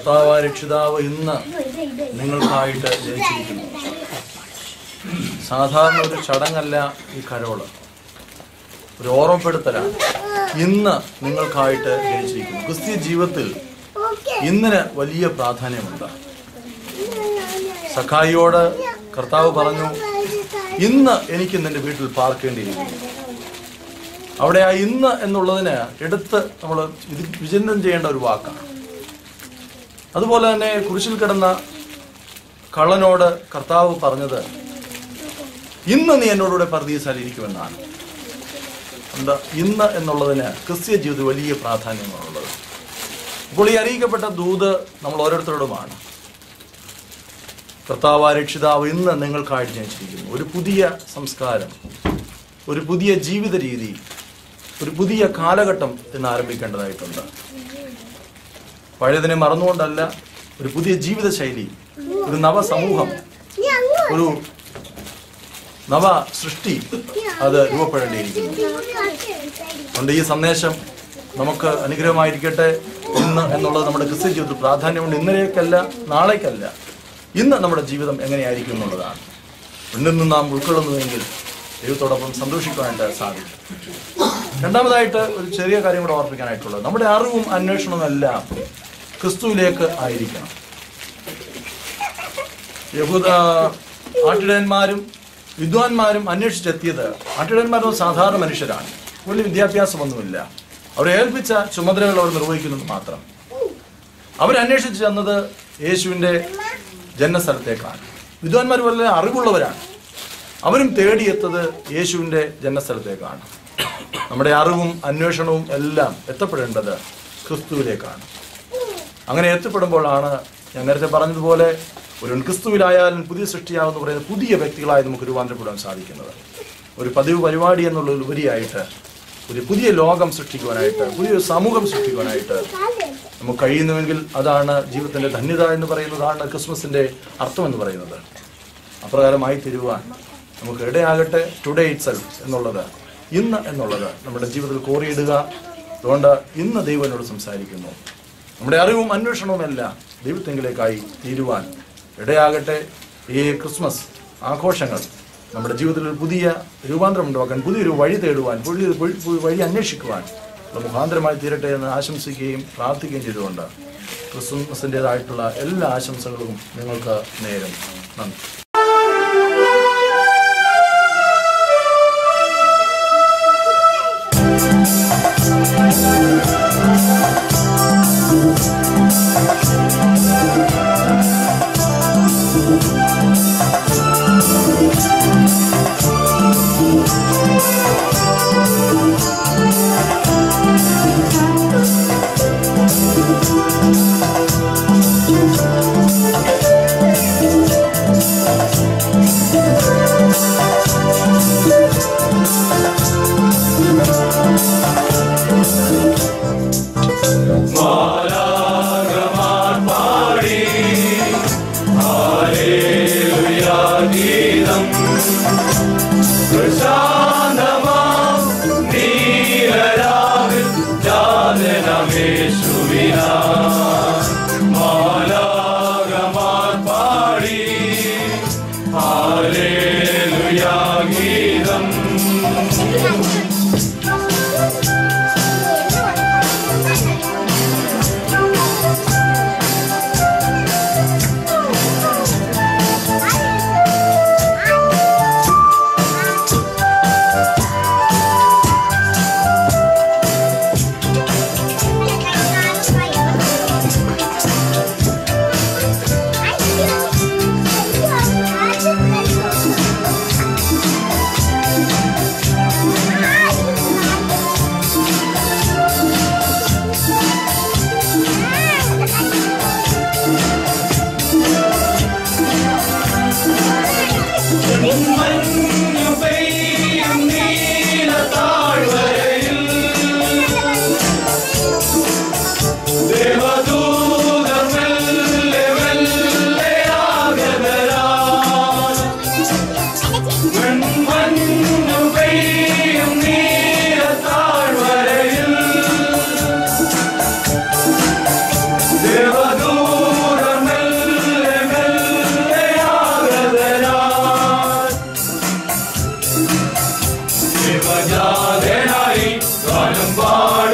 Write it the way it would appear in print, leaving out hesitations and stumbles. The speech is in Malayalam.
കർത്താവായ രക്ഷിതാവ് ഇന്ന് നിങ്ങൾക്കായിട്ട് ജനിച്ചിരിക്കുന്നു. സാധാരണ ഒരു ചടങ്ങല്ല ഈ കരോള്, ഒരു ഓർമ്മപ്പെടുത്തലാണ്. ഇന്ന് നിങ്ങൾക്കായിട്ട് ജനിച്ചിരിക്കുന്നു. ക്രിസ്തീയ ജീവിതത്തിൽ ഇന്നിന് വലിയ പ്രാധാന്യമുണ്ട്. സഖായിയോട് കർത്താവ് പറഞ്ഞു, ഇന്ന് എനിക്ക് നിന്റെ വീട്ടിൽ പാർക്കേണ്ടിയിരിക്കുന്നു. അവിടെ ആ ഇന്ന് എന്നുള്ളതിന് എടുത്ത് നമ്മൾ വിചിന്തനം ചെയ്യേണ്ട ഒരു വാക്കാണ്. അതുപോലെ തന്നെ കുരിശിൽ കിടന്ന കള്ളനോട് കർത്താവ് പറഞ്ഞത്, ഇന്ന് നീ എന്നോടുകൂടെ പർദീസയിലിരിക്കുമെന്നാണ്. എന്താ ഇന്ന് എന്നുള്ളതിന് ക്രിസ്തീയ ജീവിതത്തിൽ വലിയ പ്രാധാന്യമാണുള്ളത്. അപ്പോൾ ഈ അറിയിക്കപ്പെട്ട ദൂത് നമ്മൾ ഓരോരുത്തരോടുമാണ്. കർത്താവ് രക്ഷിതാവ് ഇന്ന് നിങ്ങൾക്കായിട്ട് ജനിച്ചിരിക്കുന്നു. ഒരു പുതിയ സംസ്കാരം, ഒരു പുതിയ ജീവിത രീതി, ഒരു പുതിയ കാലഘട്ടം എന്ന് ആരംഭിക്കേണ്ടതായിട്ടുണ്ട്. പഴയതിനെ മറന്നുകൊണ്ടല്ല, ഒരു പുതിയ ജീവിതശൈലി, ഒരു നവസമൂഹം, ഒരു നവ സൃഷ്ടി അത് രൂപപ്പെടേണ്ടിയിരിക്കുന്നു. അതുകൊണ്ട് ഈ സന്ദേശം നമുക്ക് അനുഗ്രഹമായിരിക്കട്ടെ. ഇന്ന് എന്നുള്ളത് നമ്മുടെ ക്രിസ്ത്യ ജീവിതത്തിൽ പ്രാധാന്യമുണ്ട്. ഇന്നലേക്കല്ല, നാളേക്കല്ല, ഇന്ന് നമ്മുടെ ജീവിതം എങ്ങനെയായിരിക്കും എന്നുള്ളതാണ്. ഇന്നിൽ നിന്ന് നാം ഉൾക്കൊള്ളുന്നുവെങ്കിൽ ദൈവത്തോടൊപ്പം സന്തോഷിക്കാനായിട്ട് സാധിക്കും. രണ്ടാമതായിട്ട് ഒരു ചെറിയ കാര്യം കൂടെ ഓർപ്പിക്കാനായിട്ടുള്ളത്, നമ്മുടെ അറിവും അന്വേഷണവും എല്ലാം ക്രിസ്തുവിലേക്ക് ആയിരിക്കണം. യഹൂദ ആട്ടിടയന്മാരും വിദ്വാൻമാരും അന്വേഷിച്ചെത്തിയത്, ആട്ടിടയന്മാരും സാധാരണ മനുഷ്യരാണ്, വലിയ വിദ്യാഭ്യാസമൊന്നുമില്ല. അവരെ ഏൽപ്പിച്ച ചുമതലകൾ അവർ നിർവഹിക്കുന്നത് മാത്രം. അവരന്വേഷിച്ച് ചെന്നത് യേശുവിൻ്റെ ജന്മസ്ഥലത്തേക്കാണ്. വിദ്വാൻമാർ വളരെ അറിവുള്ളവരാണ്, അവരും തേടിയെത്തത് യേശുവിൻ്റെ ജന്മസ്ഥലത്തേക്കാണ്. നമ്മുടെ അറിവും അന്വേഷണവും എല്ലാം എത്തപ്പെടേണ്ടത് ക്രിസ്തുവിലേക്കാണ്. അങ്ങനെ എത്തപ്പെടുമ്പോഴാണ് ഞാൻ നേരത്തെ പറഞ്ഞതുപോലെ ഒരു ക്രിസ്തുവിലായാലും പുതിയ സൃഷ്ടിയാവെന്ന് പറയുന്നത് പുതിയ വ്യക്തികളായി നമുക്ക് രൂപാന്തരപ്പെടാൻ സാധിക്കുന്നത്. ഒരു പതിവ് പരിപാടി എന്നുള്ളതിലുപരിയായിട്ട് ഒരു പുതിയ ലോകം സൃഷ്ടിക്കുവാനായിട്ട്, പുതിയൊരു സമൂഹം സൃഷ്ടിക്കുവാനായിട്ട് നമുക്ക് കഴിയുന്നുവെങ്കിൽ അതാണ് ജീവിതത്തിൻ്റെ ധന്യത എന്ന് പറയുന്നതാണ് ക്രിസ്മസിൻ്റെ അർത്ഥം എന്ന് പറയുന്നത്. അപ്രകാരമായി തീരുവാൻ നമുക്ക് ഇടയാകട്ടെ. ടുഡേ ഇറ്റ്സെൽഫ് എന്നുള്ളത്, ഇന്ന് എന്നുള്ളത് നമ്മുടെ ജീവിതത്തിൽ കോറിയിടുക. അതുകൊണ്ട് ഇന്ന് ദൈവം എന്നോട് സംസാരിക്കുന്നു. നമ്മുടെ അറിവും അന്വേഷണവും എല്ലാം ദൈവത്തെങ്കിലേക്കായി തീരുവാൻ ഇടയാകട്ടെ. ഈ ക്രിസ്മസ് ആഘോഷങ്ങൾ നമ്മുടെ ജീവിതത്തിൽ ഒരു പുതിയ രൂപാന്തരം ഉണ്ടാക്കാൻ, പുതിയൊരു വഴി തേടുവാൻ, പുതിയൊരു വഴി അന്വേഷിക്കുവാൻ മുഖാന്തരമായി തീരട്ടെ എന്ന് ആശംസിക്കുകയും പ്രാർത്ഥിക്കുകയും ചെയ്തുകൊണ്ട് ക്രിസ്മസിൻ്റെതായിട്ടുള്ള എല്ലാ ആശംസകളും നിങ്ങൾക്ക് നേരും. നന്ദി. ശിവജാതനായി ഗാനം പാടും